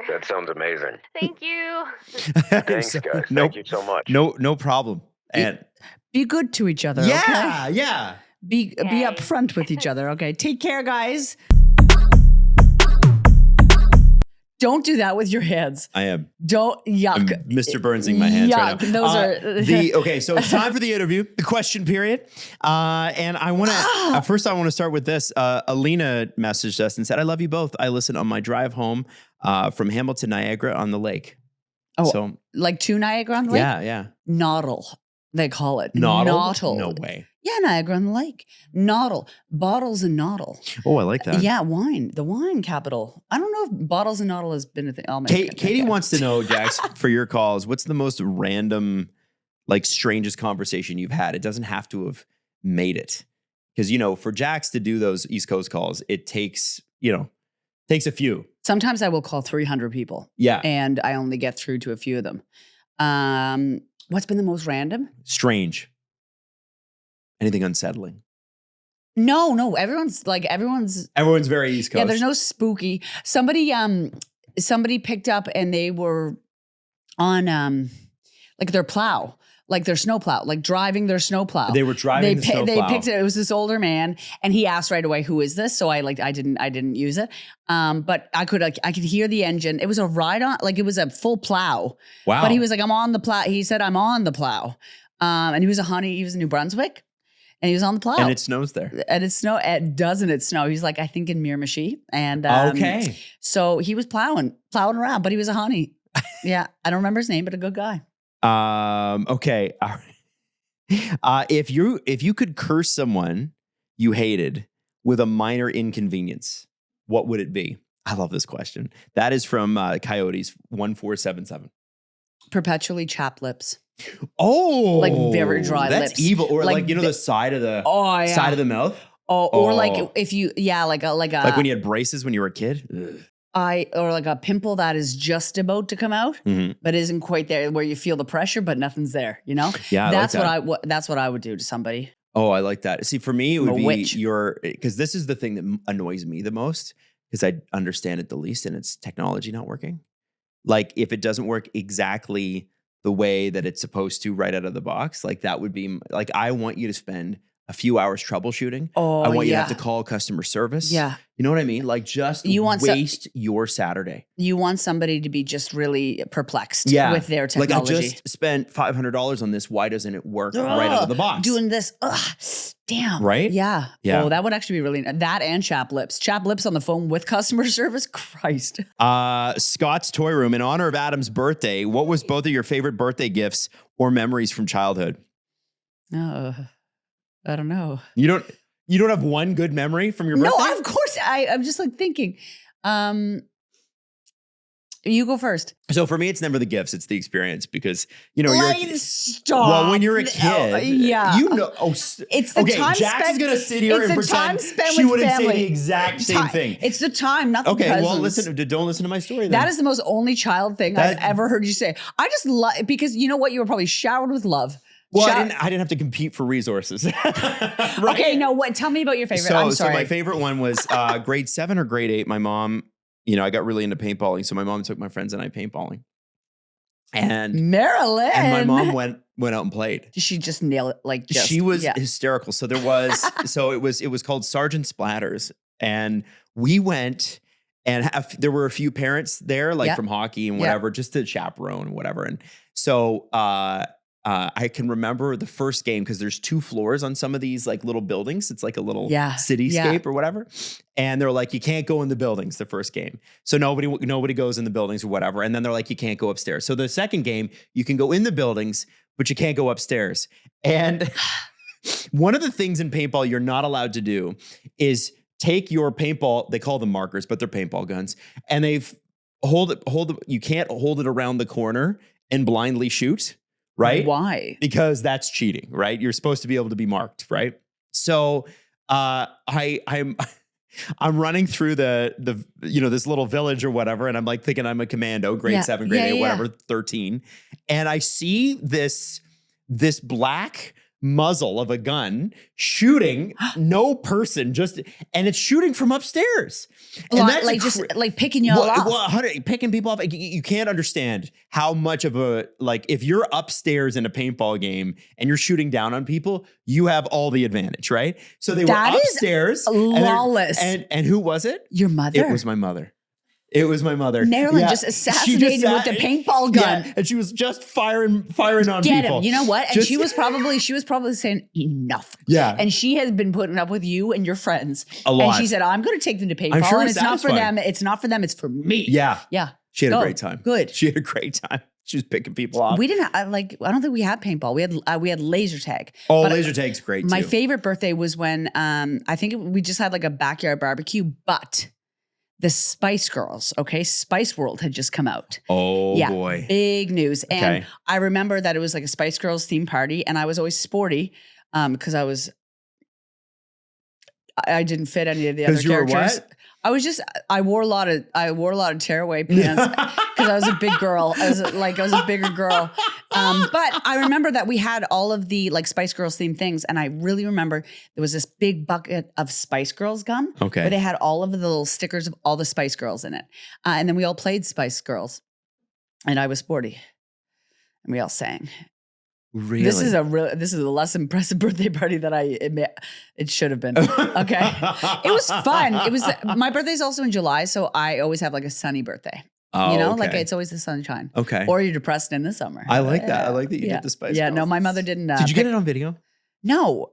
That sounds amazing. Thank you. Thanks, guys. Thank you so much. No problem. And be good to each other. yeah, okay? yeah. Be upfront with each other. Okay. Take care, guys. Don't do that with your hands. I am. Don't yuck. I'm Mr. Burnsing my hands right now. Those are okay. So it's time for the interview, the question period, and I want to first. I want to start with this. Alina messaged us and said, "I love you both. I listen on my drive home from Hamilton, Niagara on the lake." Oh, so like to Niagara on the Lake? yeah. Noddle, they call it. Noddle? No way. Yeah, Niagara on the Lake. Noddle. Bottles and Noddle. Oh, I like that. Yeah, wine. The wine capital. I don't know if Bottles and Noddle has been a thing. Katie wants to know, Jax, for your calls, what's the most random, like strangest conversation you've had? It doesn't have to have made it. Because, for Jax to do those East Coast calls, it takes a few. Sometimes I will call 300 people. Yeah. And I only get through to a few of them. What's been the most random? Strange. Anything unsettling? No. Everyone's very East Coast. Yeah, there's no spooky. Somebody picked up and they were on like their plow. Like their snowplow, like driving their snowplow. They were driving the snowplow. They picked it. It was this older man, and he asked right away, "Who is this?" So I didn't use it. But I could hear the engine. It was a ride on, like it was a full plow. Wow. But he was like, "I'm on the plow." He said, "I'm on the plow." And he was He was in New Brunswick, and he was on the plow. And it snows there. And it doesn't it snow? He's like, I think in Miramichi, and okay. So he was plowing around, but he was a honey. Yeah, I don't remember his name, but a good guy. Okay. If you could curse someone you hated with a minor inconvenience, what would it be? I love this question. That is from Coyotes 1477. Perpetually chapped lips. Oh, like very dry that's lips. evil. Or like the side of the side of the mouth. Or like if you like when you had braces when you were a kid. Ugh. Or like a pimple that is just about to come out, but isn't quite there, where you feel the pressure, but nothing's there. Yeah, that's what I would do to somebody. Oh, I like that. See, for me, it would be because this is the thing that annoys me the most, because I understand it the least, and it's technology not working. Like if it doesn't work exactly the way that it's supposed to right out of the box, like that would be like, I want you to spend a few hours troubleshooting. Oh, I want you to have to call customer service. Yeah. You know what I mean? Like just waste your Saturday. You want somebody to be just really perplexed with their technology. Like I just spent $500 on this. Why doesn't it work right out of the box? Doing this. Damn. Right? Yeah. Oh, that would actually be really, that and chap lips. Chap lips on the phone with customer service. Christ. Scott's Toy Room. In honor of Adam's birthday, what was both of your favorite birthday gifts or memories from childhood? I don't know. You You don't have one good memory from your birthday? No, of course. I'm just like thinking. You go first. So for me, it's never the gifts; it's the experience because you're. Stop. Well, when you're a kid, it's the time Jax spent. is gonna sit here and pretend she wouldn't say the exact same thing. It's the time, not the presents. presents. Well, don't listen to my story. Then. That is the most only child thing I've ever heard you say. I just love because you know what? You were probably showered with love. Well, I didn't have to compete for resources. Right? Okay, no. What? Tell me about your favorite. I'm sorry. So my favorite one was grade 7 or grade 8. My mom. I got really into paintballing, so my mom took my friends and I paintballing. And Marilyn. And my mom went out and played. Did she just nail it? She was hysterical. So there was it was called Sergeant Splatters. And we went and there were a few parents there, from hockey and whatever, just to chaperone and whatever. And so I can remember the first game because there's 2 floors on some of these like little buildings. It's like a little cityscape or whatever. And they're like, you can't go in the buildings the first game. So nobody goes in the buildings or whatever. And then they're like, you can't go upstairs. So the second game, you can go in the buildings, but you can't go upstairs. And one of the things in paintball you're not allowed to do is take your paintball, they call them markers, but they're paintball guns. And you can't hold it around the corner and blindly shoot. Right? Why? Because that's cheating, right? You're supposed to be able to be marked, right? So I'm running through the this little village or whatever, and I'm like thinking I'm a commando, grade 7, grade 8, whatever, 13, and I see this black muzzle of a gun shooting no person, and it's shooting from upstairs. And that's like picking you off. Well, picking people off. You can't understand how much of if you're upstairs in a paintball game and you're shooting down on people, you have all the advantage, right? So they were upstairs. Lawless. And who was it? Your mother. It was my mother. It was my mother. Marilyn just assassinated with the paintball gun. Yeah, and she was just firing on Get people. Him. You know what? And she was probably saying enough. Yeah. And she has been putting up with you and your friends. A lot. And she said, I'm going to take them to paintball. I'm sure and it's not for them. It's not for them. It's for me. Yeah. Yeah. She had a great time. Good. She had a great time. She was picking people off. We didn't I don't think we had paintball. We had laser tag. Oh, laser tag's great too. My favorite birthday was when I think we just had like a backyard barbecue, but the Spice Girls, Spice World had just come out. Oh, boy. Big news. And I remember that it was like a Spice Girls themed party, and I was always sporty because I didn't fit any of the other characters. I wore a lot of tearaway pants because I was a big girl. I was a bigger girl. But I remember that we had all of the like Spice Girls themed things. And I really remember there was this big bucket of Spice Girls gum. Okay. Where they had all of the little stickers of all the Spice Girls in it. And then we all played Spice Girls. And I was sporty. And we all sang. Really? This is a less impressive birthday party that I admit it should have been. Okay. It was fun. My birthday's also in July, so I always have like a sunny birthday. Oh, like it's always the sunshine. Okay. Or you're depressed in the summer. I like that. I like that you did the Spice Girls. Yeah, no, my mother didn't. Did you get it on video? No.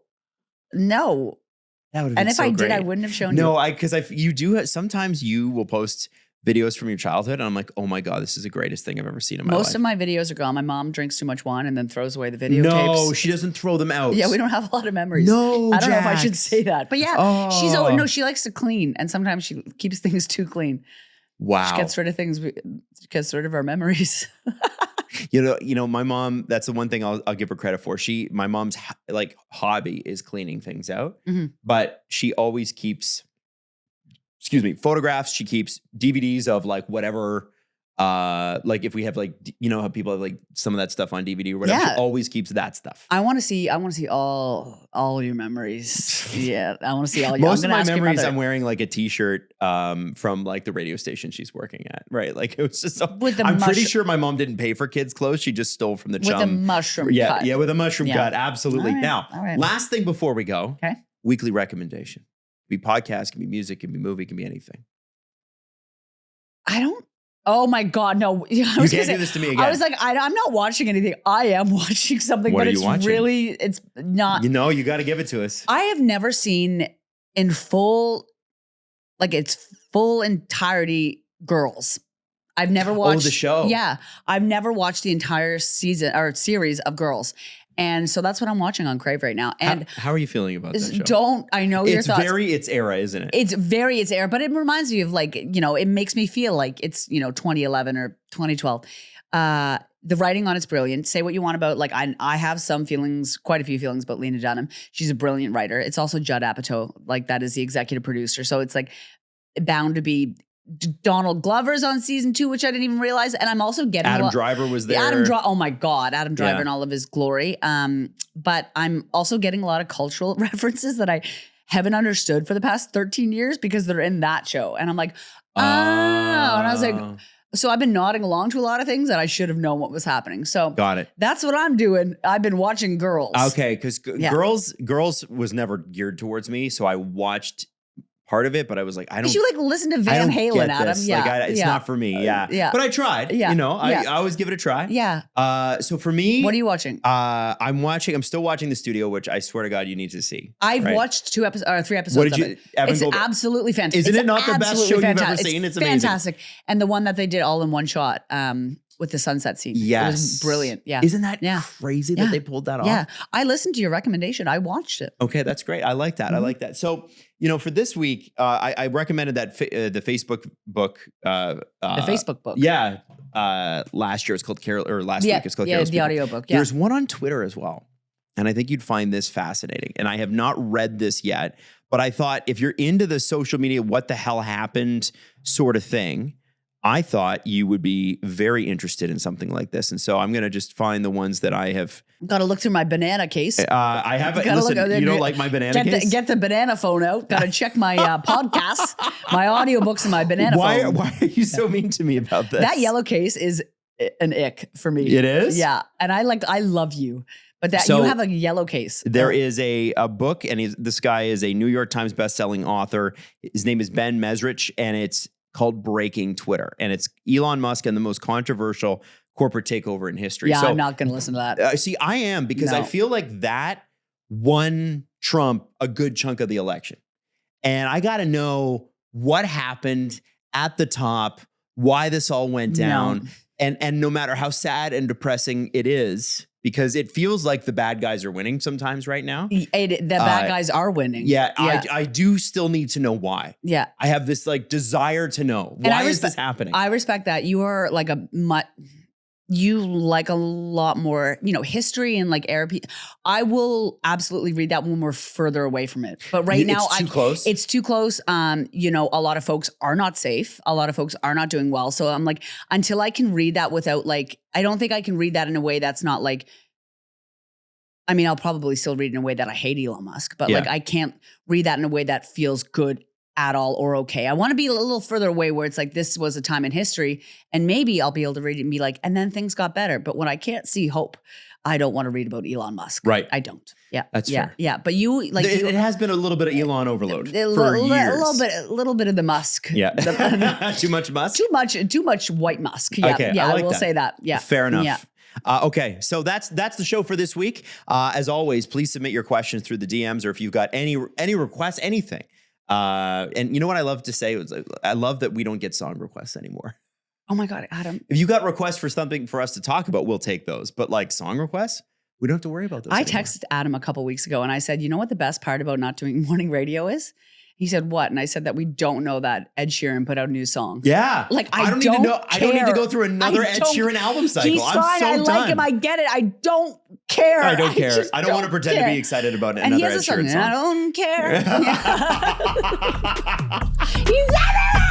That would have been And if so I great. did, I wouldn't have shown you. No, because you do. Sometimes you will post videos from your childhood, and I'm like, oh my God, this is the greatest thing I've ever seen in my life. Most of my videos are gone. My mom drinks too much wine and then throws away the videotapes. No, she doesn't throw them out. Yeah, we don't have a lot of memories. No, I don't know if I Jax. should say that. But yeah, she likes to clean, and sometimes she keeps things too clean. Wow. She gets rid of things, gets rid of our memories. You know, my mom, that's the one thing I'll give her credit for. My mom's like hobby is cleaning things out, but she always keeps photographs. She keeps DVDs of like whatever, like if we have like, you know how people have like some of that stuff on DVD or whatever. Yeah. She always keeps that stuff. I want to see all your memories. Yeah, I want to see all your. Most of my memories, I'm wearing like a T-shirt from like the radio station she's working at. Right, like it was just. I'm pretty sure my mom didn't pay for kids' clothes. She just stole from the chum. With a mushroom cut. Yeah, with a mushroom cut. Absolutely. All right, Now, all right. last thing before we go. Okay. Weekly recommendation. It can be podcast, can be music, can be movie, can be anything. Oh my God, no. You can't do this to me again. I was like, I'm not watching anything. I am watching something, What but are you it's watching? really, it's not. You know, you got to give it to us. I have never seen in full, like its full entirety, Girls. I've never watched the show. Yeah. I've never watched the entire season or series of Girls. And so that's what I'm watching on Crave right now. And how are you feeling about that show? I know your thoughts. It's very its era, isn't it? It's very its era, but it reminds me of like, it makes me feel like it's, 2011 or 2012. The writing on it's brilliant. Say what you want about, like, I have some feelings, quite a few feelings about Lena Dunham. She's a brilliant writer. It's also Judd Apatow, like that is the executive producer. So it's like bound to be. Donald Glover's on season 2, which I didn't even realize. And I'm also getting Adam Driver was there. Oh my God, Adam Driver in all of his glory. But I'm also getting a lot of cultural references that I haven't understood for the past 13 years because they're in that show. And I'm like, and I was like, so I've been nodding along to a lot of things that I should have known what was happening. So got it. That's what I'm doing. I've been watching Girls. Okay, because Girls was never geared towards me. So I watched part of it, but I was like, I don't. You like listen to Van Halen, Adam? Yeah, like, it's not for me. Yeah, but I tried. Yeah, I always give it a try. Yeah. So for me, what are you watching? I'm still watching The Studio, which I swear to God you need to see. I've watched 2 episodes or 3 episodes. What did you? Of it. It's absolutely fantastic. Isn't it not the best show you've ever seen? It's amazing. Fantastic, and the one that they did all in one shot. With the sunset scene. Yes. It was brilliant. Yeah. Isn't that crazy that they pulled that off? Yeah. I listened to your recommendation. I watched it. Okay, that's great. I like that. I like that. So, for this week, I recommended that the Facebook book. The Facebook book. Yeah. Last year it's called Carol, or last week it's called Carol's the audiobook. Yeah. There's one on Twitter as well. And I think you'd find this fascinating. And I have not read this yet, but I thought if you're into the social media, what the hell happened sort of thing, I thought you would be very interested in something like this. And so I'm going to just find the ones that I have. Got to look through my banana case. I have. Listen, you don't like my banana case? Get the banana phone out. Got to check my podcasts, my audiobooks, and my banana phone. Why are you so mean to me about this? That yellow case is an ick for me. It is? Yeah. And I love you. But you have a yellow case. There is a book, and this guy is a New York Times bestselling author. His name is Ben Mesrich, and it's called Breaking Twitter. And it's Elon Musk and the most controversial corporate takeover in history. Yeah, so, I'm not going to listen to that. See, I am, because I feel like that won Trump a good chunk of the election. And I got to know what happened at the top, why this all went down. And no matter how sad and depressing it is, because it feels like the bad guys are winning sometimes right now. The bad guys are winning. Yeah. I do still need to know why. Yeah. I have this like desire to know. Why is this happening? I respect that. You are like you like a lot more, history and like Arab. I will absolutely read that when we're further away from it. But right now, it's too close. It's too close. A lot of folks are not safe. A lot of folks are not doing well. So I'm like, until I can read that without like, I don't think I can read that in a way that's not like, I mean, I'll probably still read it in a way that I hate Elon Musk, but like I can't read that in a way that feels good at all or okay. I want to be a little further away where it's like, this was a time in history and maybe I'll be able to read it and be like, and then things got better. But when I can't see hope, I don't want to read about Elon Musk. Right. I don't. Yeah. That's fair. Yeah. But you like, it has been a little bit of Elon overload for years. A little bit of the Musk. Yeah. Too much Musk? Too much white Musk. Yeah. Okay, yeah. I will say that. Yeah. Fair enough. Yeah. Okay, so that's the show for this week. As always, please submit your questions through the DMs, or if you've got any requests, anything. And you know what I love to say? I love that we don't get song requests anymore. Oh my God, Adam. If you got requests for something for us to talk about, we'll take those. But like song requests, we don't have to worry about those I anymore. texted Adam a couple weeks ago and I said, you know what the best part about not doing morning radio is? He said, what? And I said that we don't know that Ed Sheeran put out new songs. Yeah. Like, I don't need to know. I don't need to go through another Ed Sheeran album cycle. He's fine. I'm so I like him. I get it. I don't care. I don't care. I don't want to pretend to be excited about another Ed Sheeran song. I don't care. He's everywhere.